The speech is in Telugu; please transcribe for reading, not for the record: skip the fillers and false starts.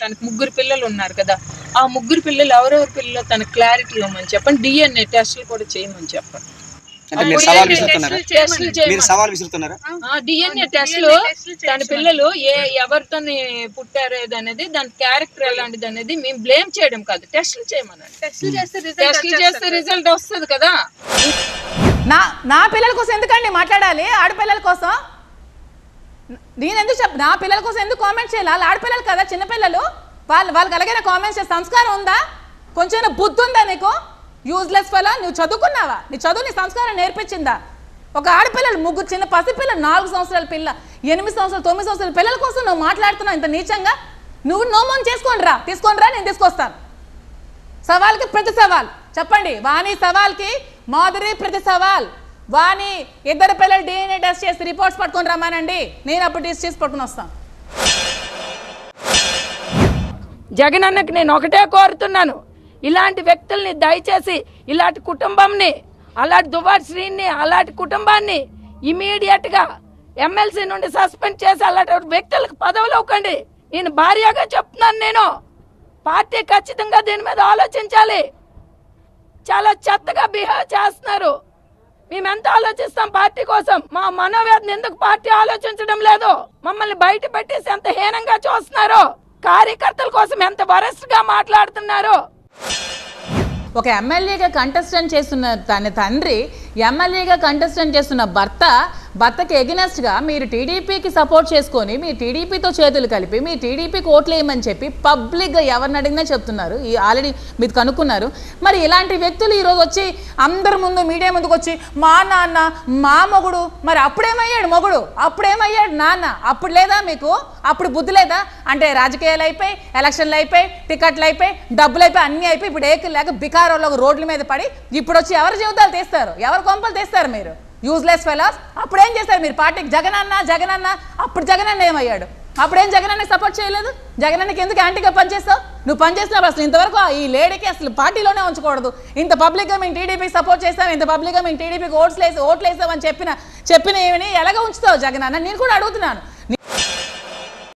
తనకు ముగ్గురు పిల్లలు ఉన్నారు కదా, ఆ ముగ్గురు పిల్లలు ఎవరెవరి పిల్లలు తన క్లారిటీ ఇవ్వమని చెప్పండి. డిఎన్ఏ టెస్టులు కూడా చేయమని చెప్పండి. డిఎన్ఏ టెస్టులు తన పిల్లలు ఎవరితో పుట్టారు అనేది, దాని క్యారెక్టర్ ఎలాంటిది అనేది మేము బ్లేమ్ చేయడం కాదు, టెస్టులు చేయమనండి. టెస్టులు చేస్తే రిజల్ట్ వస్తుంది కదా. నా పిల్లల కోసం ఎందుకండి మాట్లాడాలి? ఆడపిల్లల కోసం నేను ఎందుకు నా పిల్లల కోసం ఎందుకు కామెంట్ చేయాలి? వాళ్ళు ఆడపిల్లలు కదా, చిన్నపిల్లలు. వాళ్ళకి అలాగే కామెంట్స్ చేసే సంస్కారం ఉందా? కొంచెం బుద్ధి ఉందా నీకు? Useless fellow. నువ్వు చదువుకున్నావా? నీ చదువు నీ సంస్కారం నేర్పించిందా? ఒక ఆడపిల్లలు, ముగ్గురు చిన్న పసిపిల్లలు, 4 సంవత్సరాల పిల్ల, 8 సంవత్సరాలు, 9 సంవత్సరాల పిల్లల కోసం నువ్వు మాట్లాడుతున్నావు ఇంత నీచంగా. నువ్వు నోమోన్ తీసుకొని రా, నేను తీసుకొస్తాను. సవాల్కి ప్రతి సవాల్ చెప్పండి. వాణి సవాల్కి మాధురి ప్రతి సవాల్. వాణి ఇద్దరు పిల్లలు డిఎన్ఏ టెస్ట్ చేసి రిపోర్ట్స్ పట్టుకొని రమ్మానండి, నేను అప్పుడు టెస్ట్ చేసి పట్టుకుని వస్తాను. జగన్ అన్నకి నేను ఒకటే కోరుతున్నాను, ఇలాంటి వ్యక్తుల్ని దయచేసి, ఇలాంటి కుటుంబంని, అలాంటి దువ్వాడ శ్రీని, అలాంటి కుటుంబాన్ని ఇమీడియట్గా ఎమ్మెల్సీ నుండి సస్పెండ్ చేసి అలాంటి వ్యక్తులకు పదవులు ఇవ్వకండి. నేను భార్యగా చెప్తున్నాను. నేను పార్టీ ఖచ్చితంగా దీని మీద ఆలోచించాలి. చాలా చెత్తగా బిహేవ్ చేస్తున్నారు. మేమెంత ఆలోచిస్తాం పార్టీ కోసం? మా మనోవేదన ఎందుకు పార్టీ ఆలోచించడం లేదు? మమ్మల్ని బయట పెట్టేసి ఎంత హీనంగా చూస్తున్నారు. కార్యకర్తల కోసం ఎంత వరస్ట్ గా మాట్లాడుతున్నారు. ఒక ఎమ్మెల్యేగా కంటెస్టెంట్ చేస్తున్న తన తండ్రి, ఎమ్మెల్యేగా కంటెస్టెంట్ చేస్తున్న భర్తకి ఎగనెస్ట్గా మీరు టీడీపీకి సపోర్ట్ చేసుకొని, మీ టీడీపీతో చేతులు కలిపి, మీ టీడీపీకి ఓట్లు వేయమని చెప్పి పబ్లిక్గా ఎవరిని అడిగినా చెప్తున్నారు. ఆల్రెడీ మీరు కనుక్కున్నారు. మరి ఇలాంటి వ్యక్తులు ఈరోజు వచ్చి అందరి ముందు, మీడియా ముందుకు వచ్చి మా నాన్న, మా మొగుడు, మరి అప్పుడేమయ్యాడు మొగుడు, అప్పుడేమయ్యాడు నాన్న, అప్పుడు లేదా మీకు? అప్పుడు బుద్ధి లేదా? అంటే రాజకీయాలు అయిపోయి, ఎలక్షన్లు అయిపోయి, టికెట్లు అయిపోయి, డబ్బులు అయిపోయి, అన్నీ అయిపోయి, ఇప్పుడు ఏకలు లేక బికారోళ్ళు రోడ్ల మీద పడి ఇప్పుడు వచ్చి ఎవరి జీవితాలు తీస్తారు, ఎవరి కొంపలు తీస్తారు మీరు? Useless fellows. అప్పుడు ఏం చేస్తారు మీరు పార్టీకి? జగనన్న అప్పుడు జగనన్న ఏమయ్యాడు? అప్పుడేం జగనన్నకి సపోర్ట్ చేయలేదు? జగనన్నకి ఎందుకు యాంటీగా పనిచేస్తావు? నువ్వు పనిచేస్తున్నావు అసలు ఇంతవరకు ఈ లేడీకి అసలు పార్టీలోనే ఉంచకూడదు. ఇంత పబ్లిక్గా మేము టీడీపీకి సపోర్ట్ చేస్తాం, ఇంత పబ్లిక్గా మేము టీడీపీకి ఓట్లు వేసామని చెప్పిన ఏమని ఎలాగ ఉంచుతావు జగనన్న? నేను కూడా అడుగుతున్నాను.